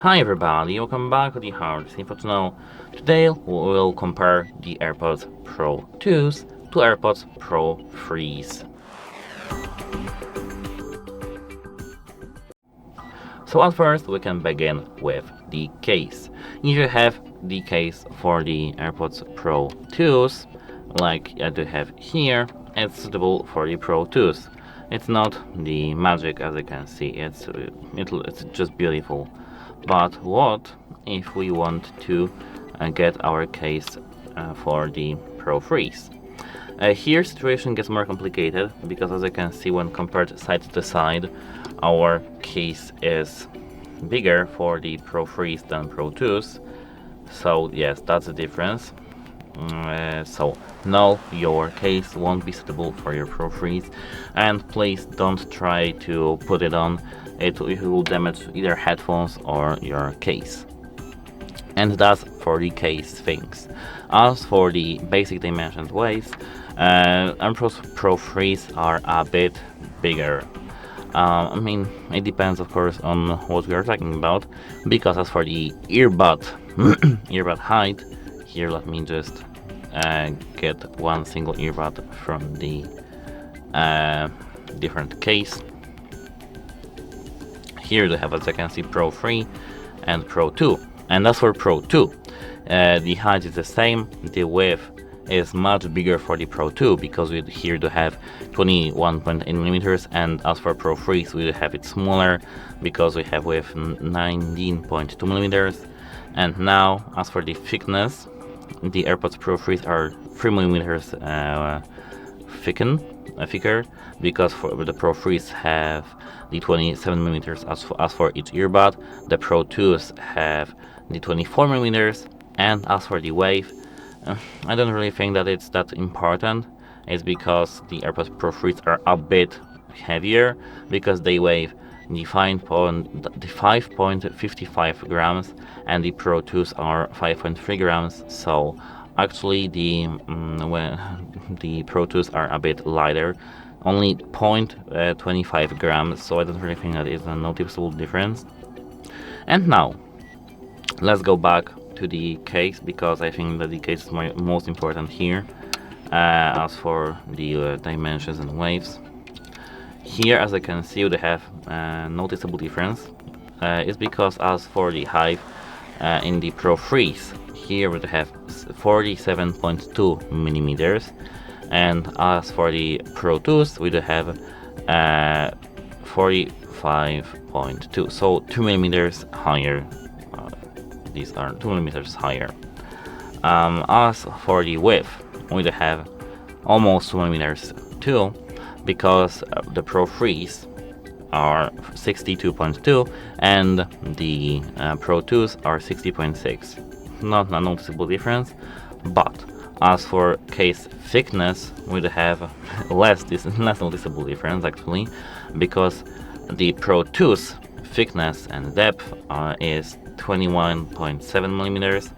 Hi everybody, welcome back to the HardReset.Info channel. Today we will compare the AirPods Pro 2s to AirPods Pro 3s. So at first we can begin with the case. If you have the case for the AirPods Pro 2s, like I do have here, it's suitable for the Pro 2s. It's not the magic, as you can see, it's just beautiful. But what if we want to get our case for the Pro 3s? Here situation gets more complicated because, as you can see, when compared side to side, our case is bigger for the Pro 3s than Pro 2s. So yes, that's the difference. So no, your case won't be suitable for your Pro 3s, and please don't try to put it on. It will damage either headphones or your case. And that's for the case things. As for the basic dimensions ways, AirPods Pro 3s are a bit bigger. I mean, it depends of course on what we are talking about, because as for the earbud earbud height, here let me just get one single earbud from the different case. Here they have, as you can see, Pro 3 and Pro 2. And as for Pro 2, the height is the same, the width is much bigger for the Pro 2 because we here do have 21.8 millimeters, and as for Pro 3s we have it smaller because we have with 19.2 millimeters. And now as for the thickness, the AirPods Pro 3s are 3 millimeters thicker, because for the Pro 3s have the 27 millimeters as for each earbud. The Pro 2s have the 24 millimeters, and as for the weight, I don't really think that it's that important. It's because the AirPods Pro 3s are a bit heavier because they weigh the 5.55 grams and the Pro 2s are 5.3 grams. So actually the Pro 2s are a bit lighter, only 0.25 grams, so I don't really think that is a noticeable difference. And now let's go back to the case, because I think that the case is most important here. As for the dimensions and waves, here as I can see they have noticeable difference. It's because as for the height in the Pro 3s, here we have 47.2 millimeters, and as for the Pro 2s we do have 45.2, so 2 millimeters higher. These are 2 millimeters higher. As for the width, we do have almost 2 millimeters too, because the Pro 3s are 62.2 and the Pro 2s are 60.6. Not a noticeable difference, but as for case thickness, we do have less noticeable difference actually, because the Pro 2s thickness and depth is 21.7 millimeters,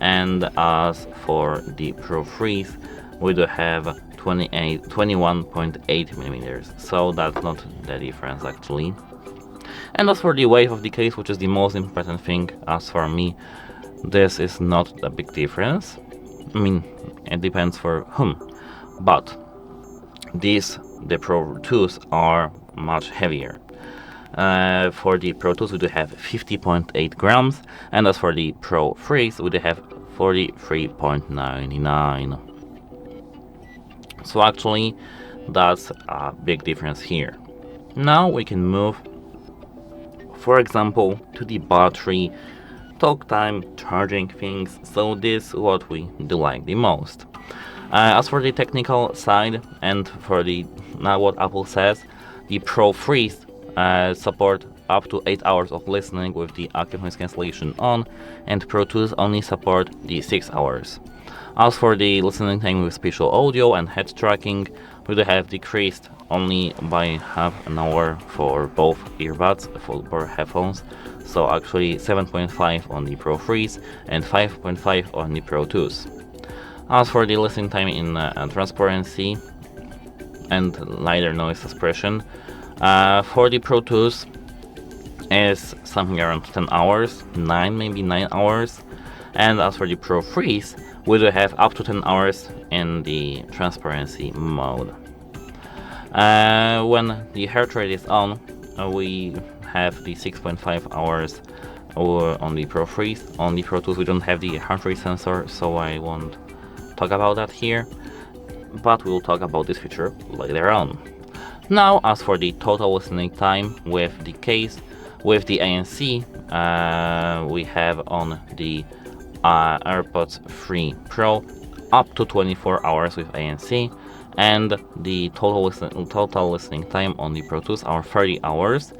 and as for the Pro 3s we do have 21.8 millimeters, so that's not the difference actually. And as for the weight of the case, which is the most important thing, as for me, this is not a big difference. I mean, it depends for whom, but the Pro 2s are much heavier. For the Pro 2s we do have 50.8 grams, and as for the Pro 3s we do have 43.99. So actually that's a big difference here. Now we can move, for example, to the battery, talk time, charging things. So this is what we do like the most. As for the technical side and for the now what Apple says, the Pro 3s support up to 8 hours of listening with the active noise cancellation on, and Pro 2s only support the 6 hours. As for the listening time with spatial audio and head tracking, we do have decreased only by half an hour for both earbuds, for headphones. So actually 7.5 on the Pro 3s and 5.5 on the Pro 2s. As for the listening time in transparency and lighter noise suppression, for the Pro 2s is something around 10 hours, maybe 9 hours. And as for the Pro Freeze, we do have up to 10 hours in the transparency mode. When the heart rate is on, we have the 6.5 hours on the Pro Freeze. On the Pro Tools we don't have the heart rate sensor, so I won't talk about that here, but we'll talk about this feature later on. Now, as for the total listening time with the case, with the ANC, we have on the AirPods 3 Pro up to 24 hours with ANC, and the total listening time on the Pro Tools are 30 hours,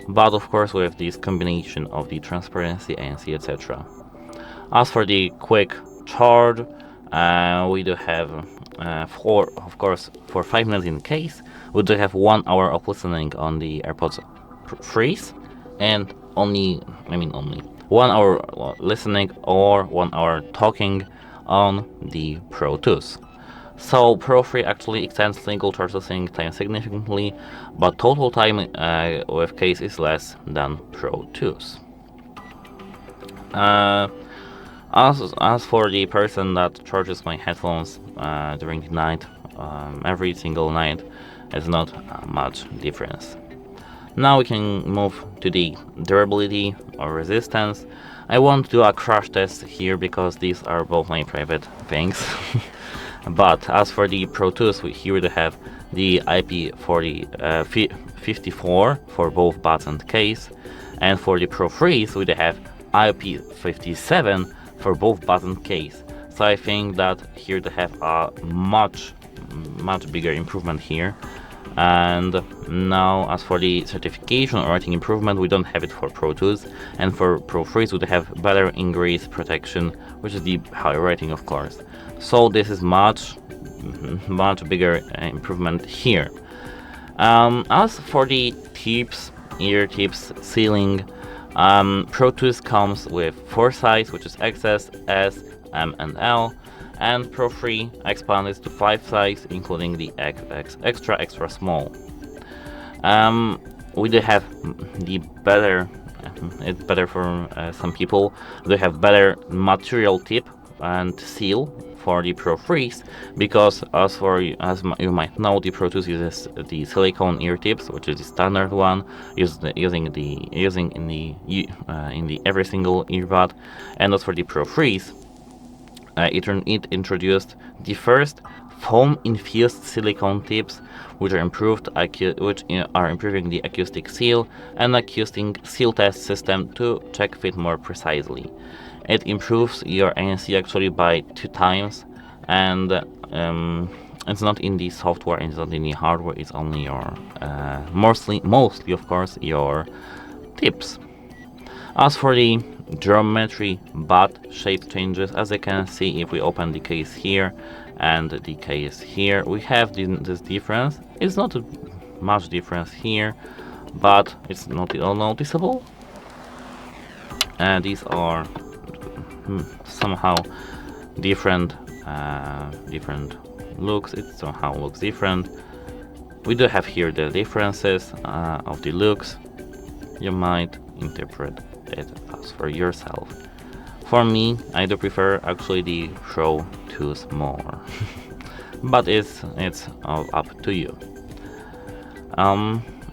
but of course with this combination of the transparency, ANC, etc. As for the quick charge, we do have for 5 minutes in case, we do have 1 hour of listening on the AirPods Freeze, and only 1 hour listening or 1 hour talking on the Pro Tools. So Pro 3 actually extends single charge listening time significantly, but total time with case is less than Pro Tools. As for the person that charges my headphones during the night, every single night, it's not much difference. Now we can move to the durability or resistance. I won't do a crash test here because these are both my private things. But as for the Pro Tools, here we have the IP54 for both buds and case, and for the Pro Freeze we have IP57 for both buds and case. So I think that here they have a much bigger improvement here. And now, as for the certification or rating improvement, we don't have it for Pro Tools, and for Pro Freeze we have better ingress protection, which is the higher rating, of course. So this is much bigger improvement here. As for the ear tips sealing, Pro Tools comes with 4 sizes, which is XS, S, M, and L. And Pro 3 expanded to 5 sizes, including the extra small. We do have the better, it's better for some people. They have better material tip and seal for the Pro Freeze, because as you might know, the Pro Tools uses the silicone ear tips, which is the standard one, using in the every single earbud. And as for the Pro Freeze, it introduced the first foam-infused silicone tips, which are improving the acoustic seal and acoustic seal test system to check fit more precisely. It improves your ANC actually by 2 times, and it's not in the software, it's not in the hardware, it's only your mostly of course your tips. As for the geometry bud shape changes, as you can see, if we open the case here and the case here, we have this difference. It's not much difference here, but it's not at all noticeable. These are somehow different looks. It somehow looks different. We do have here the differences of the looks. You might interpret it as for yourself. For me, I do prefer actually the Pro Tools more, but it's all up to you.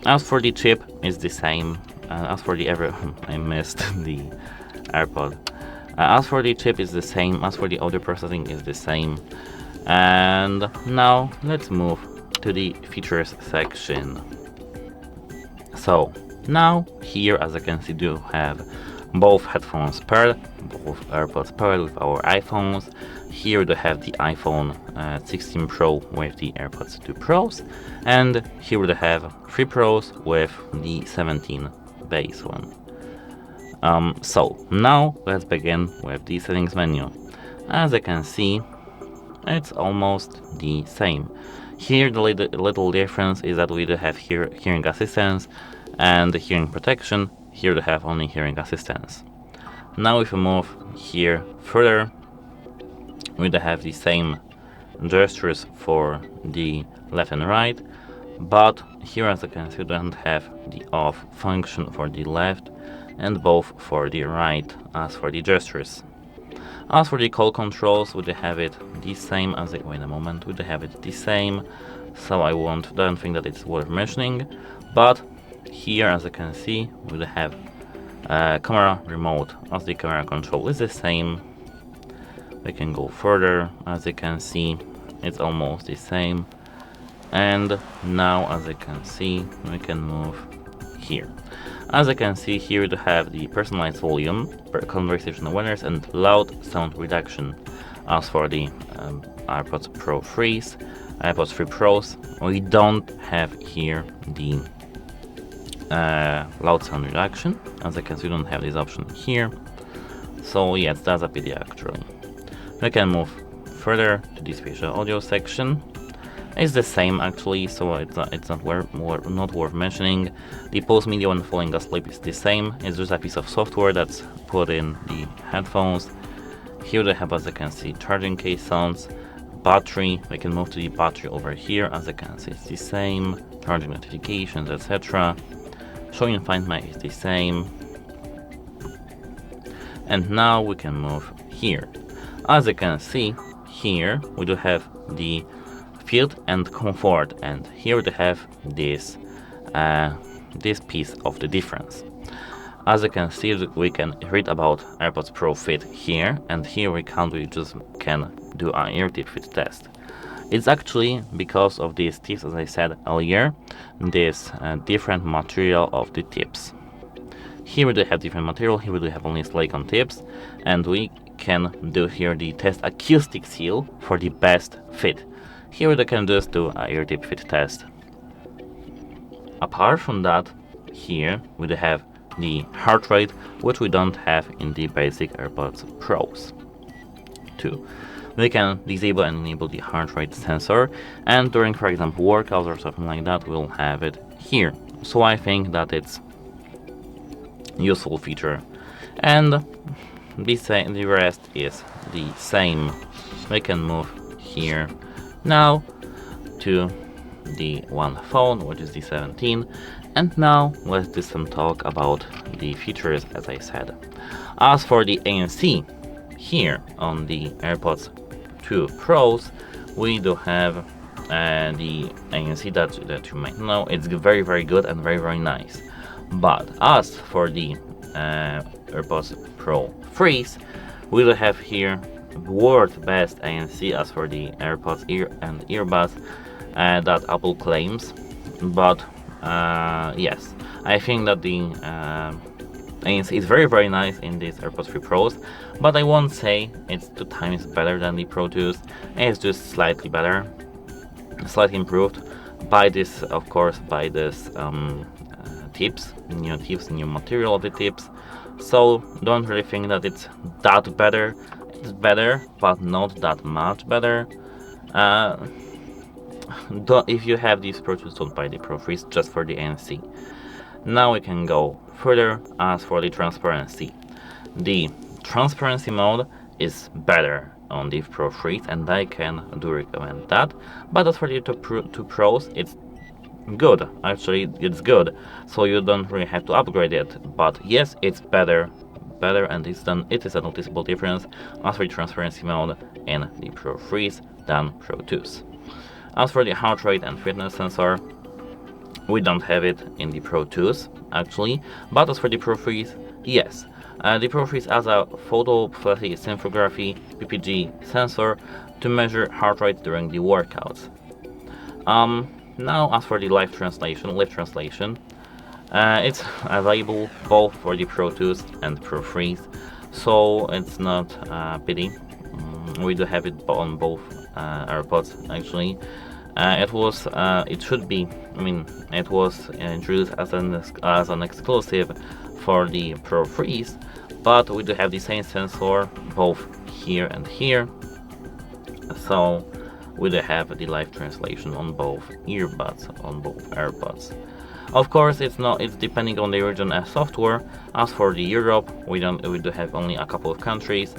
As for the chip, it's the same. As for the I missed the AirPod. As for the chip, it's the same. As for the audio processing, is the same. And now let's move to the features section. So now here, as you can see, do have both headphones paired, both AirPods paired with our iPhones. Here we have the iPhone 16 Pro with the AirPods 2 Pros, and here we have 3 Pros with the 17 base one. So now let's begin with the settings menu. As you can see, it's almost the same. Here the little difference is that we do have here hearing assistance and hearing protection. Here we have only hearing assistance. Now if we move here further, we do have the same gestures for the left and right, but here, as you can see, we don't have the off function for the left and both for the right as for the gestures. As for the call controls, we do have it the same as it, wait a moment, we do have it the same, so I don't think that it's worth mentioning. But here, as you can see, we do have camera remote as the camera control is the same. We can go further, as you can see, it's almost the same. And now, as you can see, we can move here. As you can see here, we have the personalized volume, conversation awareness, and loud sound reduction. As for the AirPods Pro 3s, AirPods 3 Pros, we don't have here the loud sound reduction. As you can see, we don't have this option here. So yes, that's a pity actually. We can move further to the spatial audio section. It's the same actually, so it's not worth mentioning. The pulse media when falling asleep is the same. It's just a piece of software that's put in the headphones. Here they have, as you can see, charging case sounds, battery. We can move to the battery over here. As you can see, it's the same. Charging notifications, etc. Showing Find My is the same. And now we can move here. As you can see, here we do have the field and comfort, and here we have this piece of the difference. As you can see, we can read about AirPods Pro Fit here, and here we just can do an ear tip fit test. It's actually because of these tips, as I said earlier, this different material of the tips. Here we do have different material, here we do have only silicone tips, and we can do here the test acoustic seal for the best fit. Here we can just do a ear tip fit test. Apart from that, here we do have the heart rate, which we don't have in the basic AirPods Pros 2. We can disable and enable the heart rate sensor, and during, for example, workouts or something like that, we'll have it here. So I think that it's useful feature, and the rest is the same. We can move here now to the one phone, which is the 17, and now let's do some talk about the features, as I said. As for the ANC, here on the AirPods 2 Pros, we do have the ANC that you might know. It's very good and very nice. But as for the AirPods Pro 3s, we will have here world's best ANC as for the AirPods Ear and Earbuds that Apple claims. But yes, I think that the ANC is very nice in these AirPods 3 Pros, but I won't say it's 2 times better than the Pro 2s. It's just slightly better, slightly improved by this, of course, by this tips, new material of the tips. So don't really think that it's that better. It's better, but not that much better. If you have these Pro 2s, don't buy the Pro 3s just for the ANC. Now we can go further. As for the transparency mode is better on the Pro 3s, and I do recommend that. But as for the 2 Pros, it's good. Actually, it's good, so you don't really have to upgrade it. But yes, it's better, and it is a noticeable difference as for the transparency mode in the Pro 3s than Pro 2s. As for the heart rate and fitness sensor, we don't have it in the Pro 2s actually, but as for the Pro 3s, yes. The Pro 3s has a photo scintigraphy PPG sensor to measure heart rate during the workouts. Now, as for the live translation, it's available both for the Pro 2s and Pro 3s, so it's not a pity. We do have it on both AirPods actually. It was introduced as an exclusive for the Pro 3s, but we do have the same sensor both here and here, so we do have the live translation on both earbuds, on both AirPods. Of course, it's depending on the region and software. As for the Europe, we do have only a couple of countries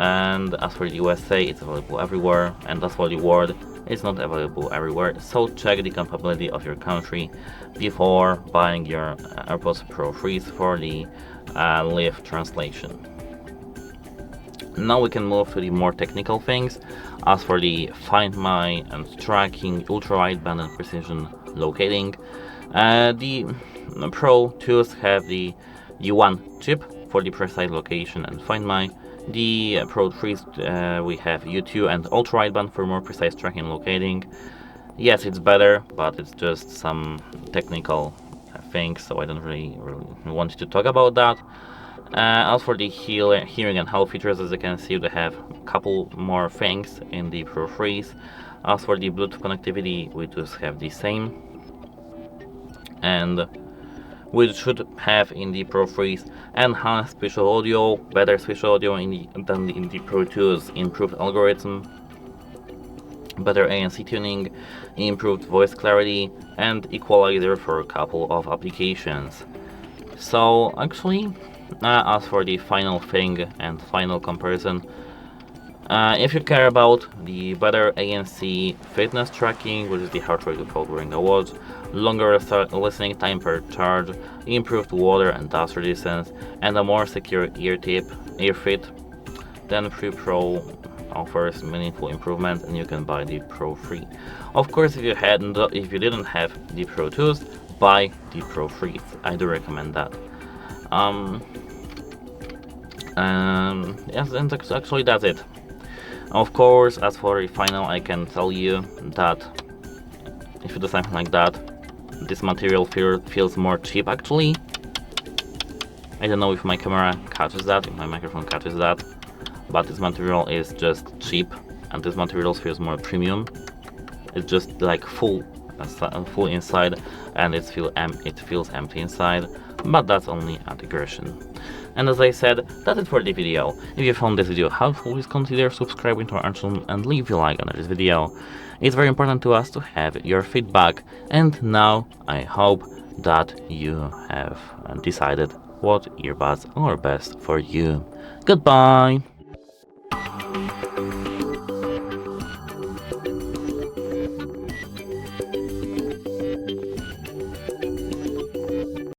And as for the USA, it's available everywhere, and as for the world, it's not available everywhere. So check the compatibility of your country before buying your AirPods Pro 3s for the live translation. Now we can move to the more technical things. As for the Find My and tracking, ultra-wideband and precision locating, the Pro 2s have the U1 chip for the precise location and Find My. The Pro 3s we have U2 and ultra-wideband for more precise tracking and locating. Yes, it's better, but it's just some technical things, so I don't really want to talk about that. As for the hearing and health features, as you can see, they have a couple more things in the Pro 3s. As for the Bluetooth connectivity, we just have the same. And we should have in the Pro 3s enhanced spatial audio, better spatial audio than in the Pro 2s, improved algorithm, better ANC tuning, improved voice clarity, and equalizer for a couple of applications. So actually, as for the final thing and final comparison, if you care about the better ANC fitness tracking, which is the heart rate without wearing a watch, longer listening time per charge, improved water and dust resistance, and a more secure ear fit, then 3 Pro offers meaningful improvement, and you can buy the Pro 3. Of course, if you didn't have the Pro 2s, buy the Pro 3s. I do recommend that. Yes, and actually that's it. Of course, as for the final, I can tell you that if you do something like that, this material feels more cheap actually. I don't know if my camera catches that, if my microphone catches that, but this material is just cheap, and this material feels more premium. It's just like full inside, and it feels empty inside, but that's only a digression. And as I said, that's it for the video. If you found this video helpful, please consider subscribing to our channel and leave a like on this video. It's very important to us to have your feedback, and now I hope that you have decided what earbuds are best for you. Goodbye!